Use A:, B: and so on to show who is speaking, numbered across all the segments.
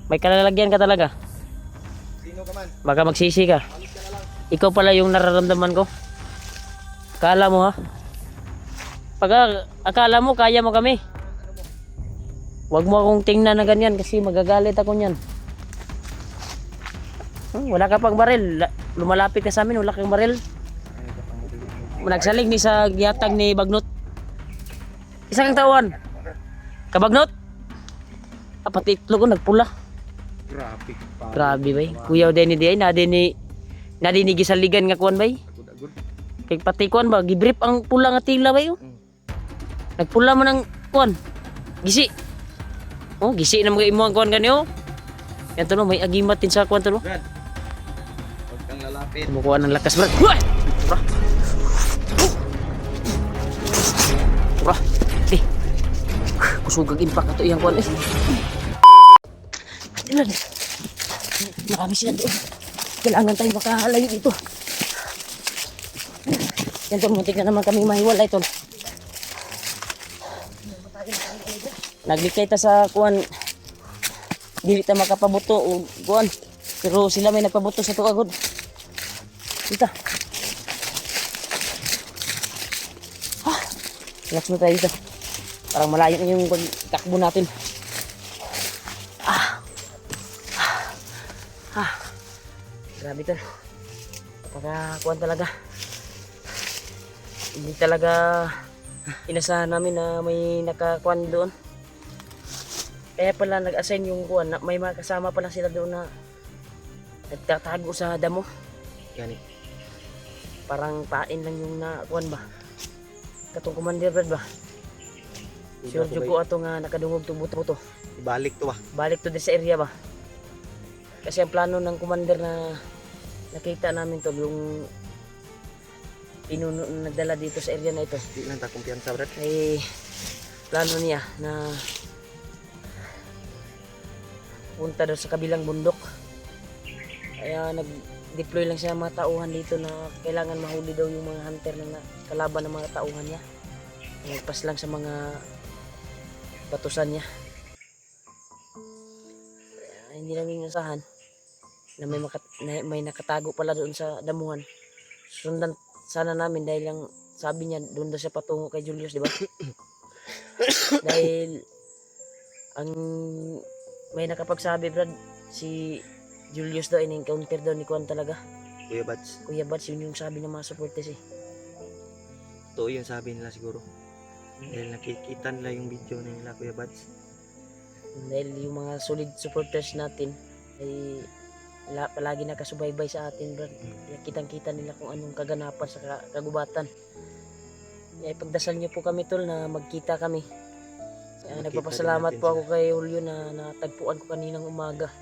A: May kalalagyan ka talaga.
B: Sino ka man?
A: Baka magsisi ka.
B: Alis ka na lang.
A: Ikaw pala yung nararamdaman ko. Akala mo ha? Pag akala mo kaya mo kami. Huwag mo akong tingnan na ganyan kasi magagalit ako niyan. Wala ka pang baril. Lumalapit ka sa amin, wala kang baril. Nagsalig ni sa giyatag ni Bagnot. Isa kang tauhan. Kabagnot? Pati itlog ko nagpula.
B: Grabe.
A: Grabe bay. Kuya Denny di ay nadini gisaligan nga kuan bay.
B: Agud-agud.
A: Kay pati kuan ba gibrip ang pula nga tila bay. Nagpula mo ng kuan. Gisi. Oh, gisi na mga imo ang kuan gani oh. Yan to no, may agimat din sa kuan to no.
B: Brad. Huwag kang lalapit.
A: Kumukuha ng lakas brad. Uy! Ura. Ura. Eh. Kusugag impact ato iyang kuan eh. Ilan. Marami sila doon. Kailangan tayong makahalayo dito. Yan tol, muntik na naman kami mahiwalay tol. Naglikay ta sa kuan. Dili ta makapabuto o kuan. Pero sila may nagpabuto sa tukagod. Dito. Relax mo tayo dito. Parang malayo na yung takbo natin. Grabe to. Pagkakuan talaga. Hindi talaga inasahan namin na may nakakuan doon. Kaya pala nag-assign yung kuan. May mga kasama pala sila doon na nagtatago sa damo.
B: Gani.
A: Parang pain lang yung nakuan ba. Katong commander brad ba. Sure jud ko ato nga nakadungog to buto.
B: Ibalik to ba?
A: Balik to din sa area ba. Kasi ang plano ng commander na nakita namin to yung pinuno na nagdala dito sa area na ito.
B: Di lang ta kumpiyansa brad.
A: Ay plano niya na punta doon sa kabilang bundok. Kaya nag-deploy lang siya mga tauhan dito na kailangan mahuli daw yung mga hunter na kalaban ng mga tauhan niya. Nagpas lang sa mga batusan niya. Kaya hindi namin inasahan na may nakatago pala doon sa damuhan. Sundan sana namin dahil lang sabi niya doon daw siya patungo kay Julius, di ba? Dahil ang may nakapagsabi brad si Julius daw in-encounter daw ni Kuan talaga.
B: Kuya Bats.
A: Kuya Bats yun yung sabi ng mga supporters eh.
B: Totoo yung sabi nila siguro. Dahil nakikita nila yung video nila Kuya Bats.
A: Dahil yung mga solid supporters natin ay palagi nakasubaybay sa atin brad. Kaya kitang-kita nila kung anong kaganapan sa kagubatan. Kaya pagdasal niyo po kami tol na magkita kami. Kaya nagpapasalamat po ako kay Julio na natagpuan ko kaninang umaga.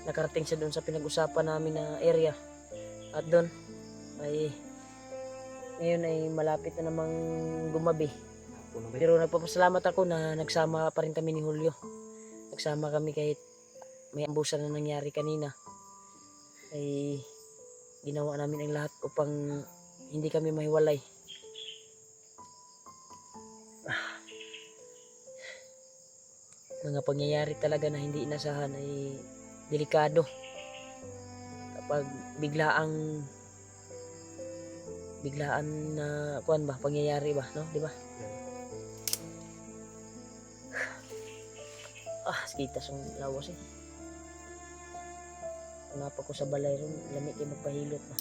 A: Nakarating siya doon sa pinag-usapan namin na area. At doon ay ngayon ay malapit na namang gumabi. Pero nagpapasalamat ako na nagsama pa rin kami ni Julio. Nagsama kami kahit may ambusan na nangyari kanina. Ay ginawa namin ang lahat upang hindi kami mahiwalay. Mga pangyayari talaga na hindi inasahan ay delikado. Kapag biglaan na kuan ba pangyayari ba, no, di ba? Kita song lawas eh. Ngapa ko sa balay ron, lami kay magpahilot ba.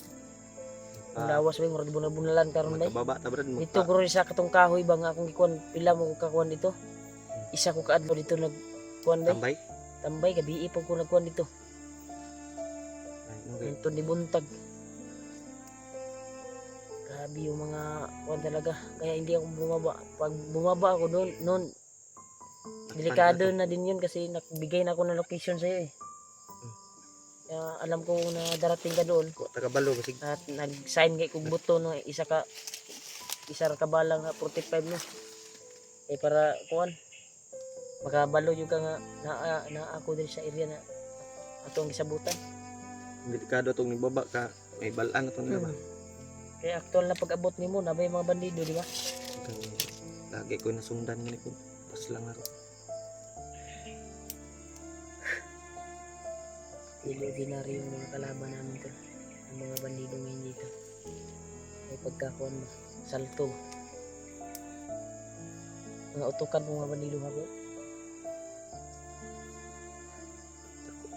A: Ang lawas ba murag bunalan karon ba?
B: Baba ta brad mo.
A: Dito ko rin sa katong kahoy ba nga akong gikuan, pila mo ko kakuan dito. Isa ko kaadlo dito nagkuan ba?
B: Tambay.
A: Tambay gabi ipon ko nagkuan dito. Ito ni buntag. Grabe yung mga kuan talaga. Kaya hindi ako bumaba. Pag bumaba ako noon delikado na din yun kasi nagbigay na ako ng location sa iyo eh. Kaya alam ko na darating ka doon.
B: Tagabalo kasi.
A: At nag-sign kay kog buto no isa ka balang 45 no. Eh para kuan makabalo yung ka nga na ako din sa area na atong gisabutan.
B: Delikado tong ni baba ka may balaan atong nila ba.
A: Kaya aktual na pag-abot nimo na may mga bandido di ba?
B: Lagi ko nasundan ni ko. Pas lang ako.
A: Hindi ordinary yung mga kalaban namin tol. Yung mga bandido ngayon dito. May pagkakuan ba? Salto ba? Mga utukan ng mga bandido ha bro.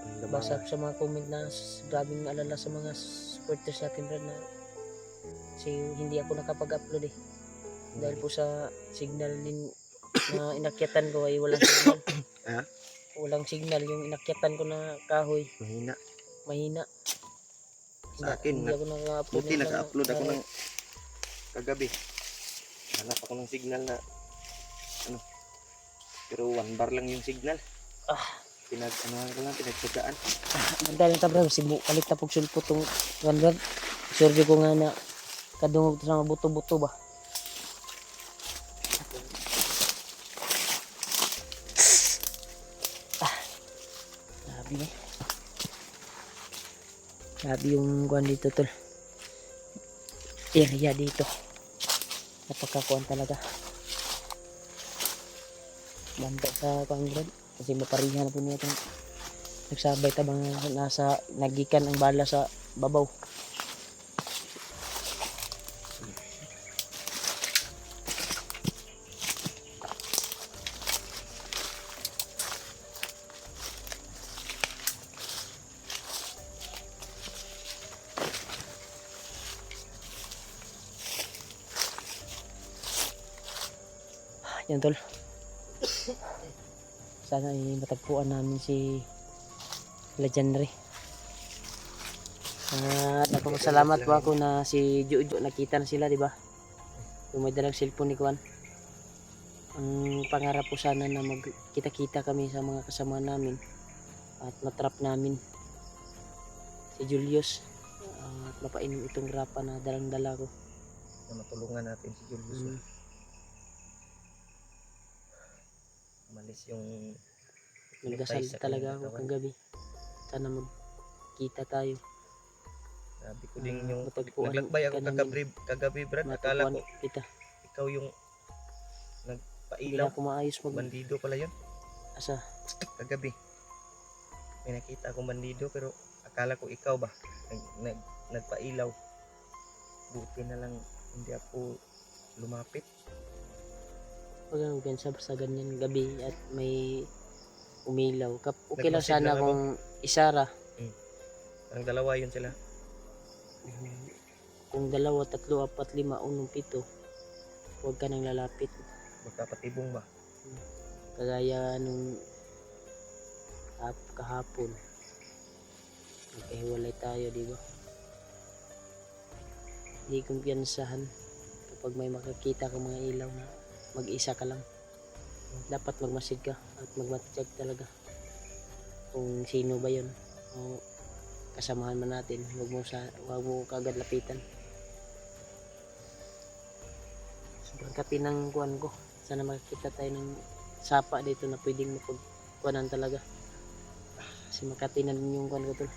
B: Ang
A: Basa
B: labanan.
A: sa mga comment na grabing alala sa mga supporters natin Brad na kasi hindi ako nakapag-upload eh. Dahil po sa signal din na inakyatan ko ay walang signal.
B: Ha?
A: Walang signal yung inakyatan ko na kahoy.
B: Mahina.
A: Mahina.
B: Sa akin,
A: Hindi ako naka-upload
B: buti
A: ng
B: naka-upload ako ng kagabi. Hanap ako ng signal na ano. Pero 1 bar lang yung signal. Pinag-anuhan ko lang, pinagsagaan.
A: Magdaling ta bro, sibu kalit na pag sulpo tong 100. Sorry ko nga na kadungog sa mga buto-buto ba. Grabe eh. Grabe yung kuan dito tol. Area dito. Napakakuan talaga. Banta sa kuan kasi maparihan po niya itong nagsabay tabang nasa nagikan ang bala sa babaw. Yan tol. Sana ay matagpuan namin si Legendary. At nagpapasalamat po ako na si Jojo nakita na sila, di ba? Yung may dalang cellphone ni Kuan. Ang pangarap ko sana na magkita-kita kami sa mga kasama namin at matrap namin si Julius at mapainom itong grapa na dalang-dala ko.
B: Na matulungan natin si Julius. Malis yung
A: Nagdasal
B: sa
A: talaga
B: kanyang
A: ako
B: katawan.
A: kagabi. Sana magkita tayo.
B: Sabi ko din yung
A: matagpuan
B: naglakbay ako
A: ka namin.
B: kagabi Brad. Akala
A: Matagpuan
B: ko
A: kita.
B: ikaw yung
A: Hindi na
B: nagpailaw.
A: ako maayos
B: Bandido pala yun.
A: asa.
B: Kagabi. May nakita akong bandido pero akala ko ikaw ba. Nagpailaw. Buti na lang hindi ako lumapit.
A: Pag sa ganyan gabi at may umilaw. Okay lang
B: Nagmasid
A: sana
B: lang
A: kung isara.
B: Ang dalawa yun sila.
A: Kung 2, 3, 4, 5, 6, 7, huwag ka nang lalapit.
B: Baka patibong ba.
A: Kagaya nung kahapon. Magkahiwalay tayo, di ba? Hindi kumpiyansahan kapag may makakita kang mga ilaw na mag-isa ka lang. Dapat magmasid ka at magmatiyag talaga kung sino ba yun o kasamahan man natin. Huwag mo kagad lapitan. Sobrang kati ng kuwan ko. Sana makikita tayo ng sapa dito na pwedeng mapagkuwanan talaga. Kasi makati na din yung kuwan ko tol.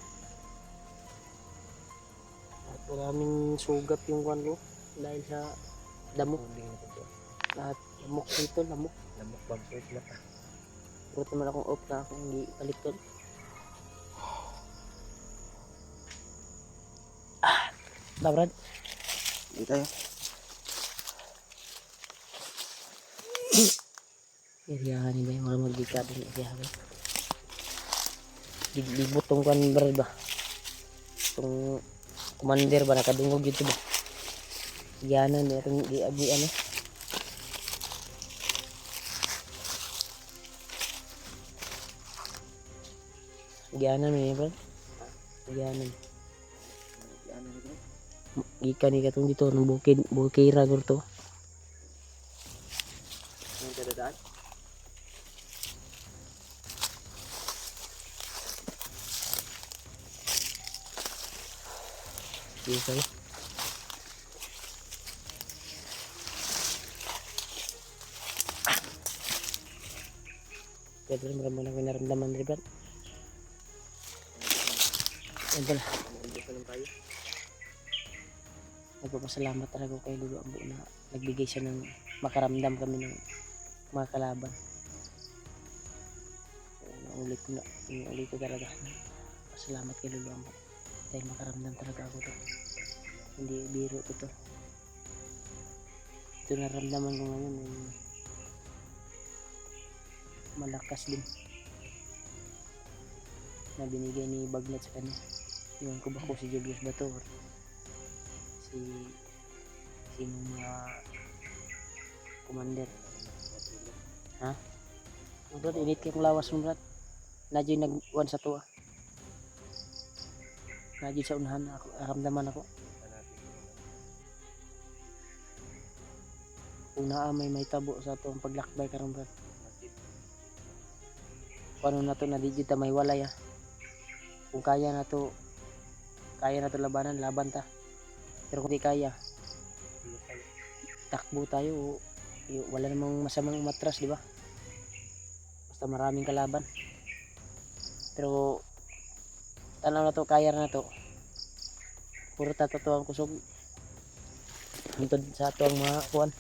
A: At maraming sugat yung kuwan ko dahil sa damok. Lahat lamok dito, lamok.
B: Lamok bang po mata.
A: Buti naman akong off na akong hindi baliktad. Brad.
B: Hindi tayo.
A: Iriyahan ni ba yung mga magdika din iriyahan. Libot tong kuwan Brad ba? Itong commander ba nakadungog dito ba? Iriyahan na itong di ano. Iriyahan na Brad. Iriyahan. Gikan ni katong dito ng bukira gurto.
B: Ang dadaan.
A: Okay. Kaya pala marami lang naramdaman rin Brad. Yan pala. Nagpapasalamat talaga ko kay Lolo Ambo na nagbigay siya ng makaramdam kami ng mga kalaban. Naulit ko talaga. nagpapasalamat kay Lolo Amo dahil makaramdam talaga ako to. Hindi biro ko to. Ito naramdaman ko ngayon malakas din na binigay ni Bagnet sa kanya. Yung ko ba ko si Julius Bato or sinong mga commander. Ha? Brad, init kayong lawas mo, Brad. Nadyo nag-1 sa tuwa. Nadyo sa unahan ako, aramdaman ako. Kung may tabo sa ito ang paglakbay karon, Brad. Paano na ito na di kita may walay kung kaya na to labanan, laban ta. Pero kung di kaya, takbo tayo. Wala namang masamang umatras, di ba? Basta maraming kalaban. Pero tanaw na to, kaya na to. Puro tatotoang kusog. Hantod sa ato ang mga kuwan.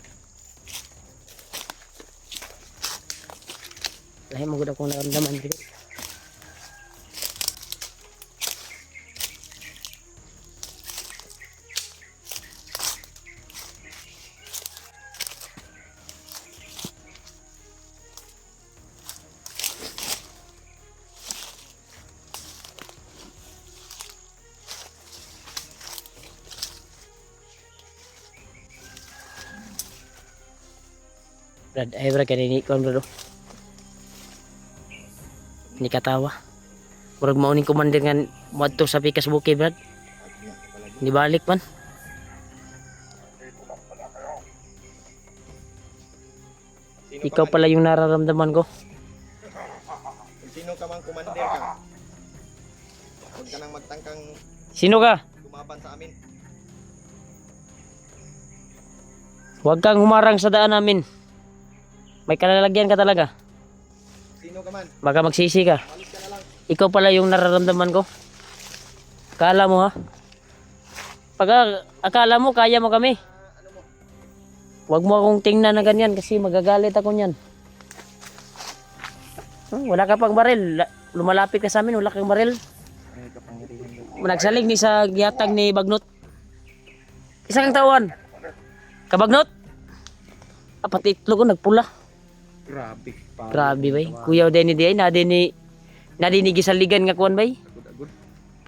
A: Lahi magod akong naramdaman dito. Brad, ay Brad, kanini ko bro. Ni katawa. Murag mauning commander nga moadto sa pikas bukid, Brad. Ni balik man. Ikaw pala yung nararamdaman ko.
B: Sino ka mang commander ka? Huwag ka nang magtangkang
A: Sino ka?
B: lumaban sa amin.
A: Huwag kang humarang sa daan namin. May kalalagyan ka talaga.
B: Sino ka man?
A: Baka magsisi ka.
B: Malis ka na lang.
A: Ikaw pala yung nararamdaman ko. Akala mo ha? Pag akala mo kaya mo kami.
B: Ano mo?
A: Huwag mo akong tingnan na ganyan kasi magagalit ako niyan. Wala ka pang baril. Lumalapit ka sa amin, wala kang baril.
B: Ay, kapangyarihan daw.
A: Nagsalig ni sa giyatag ni Bagnot. Isa kang tawan. Kabagnot? Pati itlog ko nagpula.
B: Grabe.
A: Grabe bay. Kuya Denny di ay nadini gisaligan nga kuan bay.
B: Agud-agud.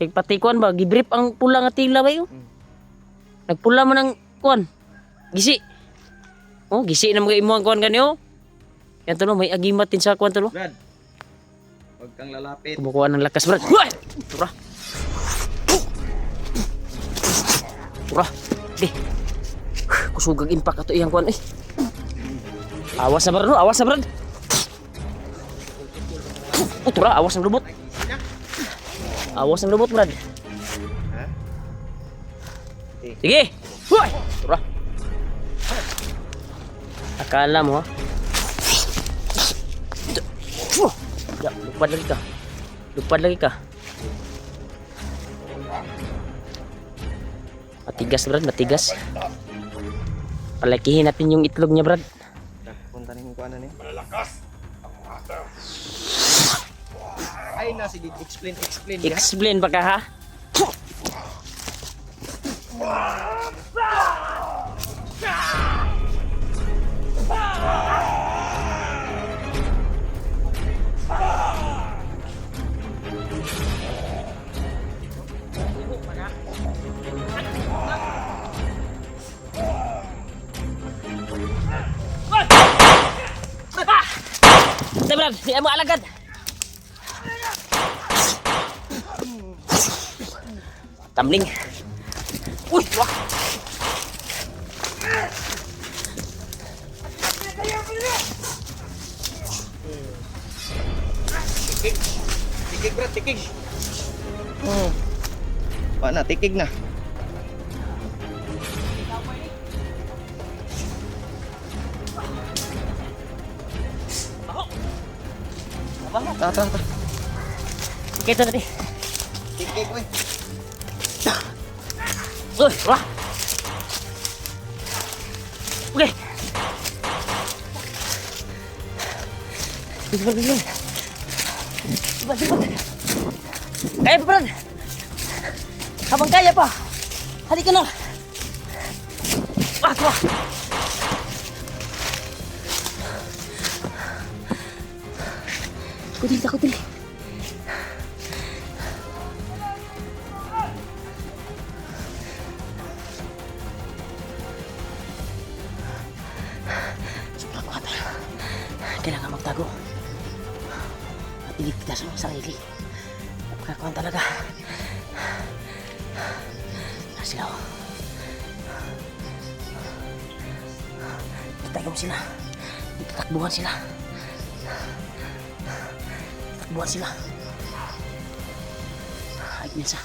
A: Kay pati kuan ba gibrip ang pula nga tila bay. Nagpula man ang kuan. Gisi. Oh, gisi na mga imo ang kuan gani oh. Yan to no, may agimat din sa kuan to no.
B: Brad. Huwag kang lalapit.
A: Kumukuha ng lakas, Brad. Uy! Tura. Tura. Di. Kusugag impact ato iyang kuan eh. Awas na, Brad. No? Awas na, Brad. Tura. Awas ng lubot. Awas ng lubot, Brad.
B: Ha?
A: Sige. Uy! Tura. Akala mo, ha? Ya, lupad lagi ka. Lupad lagi ka. Matigas, Brad, matigas. Palakihin natin yung itlog niya, Brad.
B: Punta rin ko ano niya. Malalakas. Ay na, sige, explain. Ya.
A: Explain ba ka, ha? Ito, Brad, di mo alagad. Tamling. Uy, wah.
B: Tikig, Brad, tikig. Paano, tikig na. Ta.
A: Okay, ito natin.
B: Tikig, we.
A: Uy, wah. Okay. Cepat. Kaya pa, Brad. Habang kaya pa. Halika na. Tuwa. Takot dili. Sobrang kuha tayo. Kailangan magtago. At iligtas ang sarili. Napakakuhan talaga. Sila oh. Itagam sila. Itatakbuhan sila. Ay, minsa.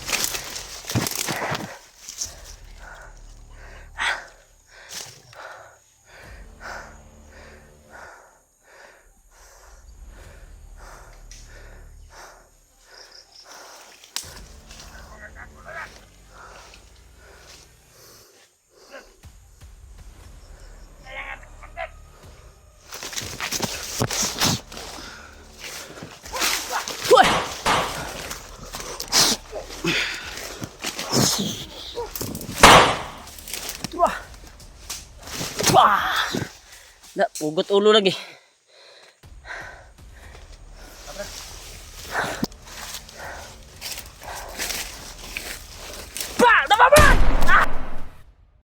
A: Pugot ulo lagi.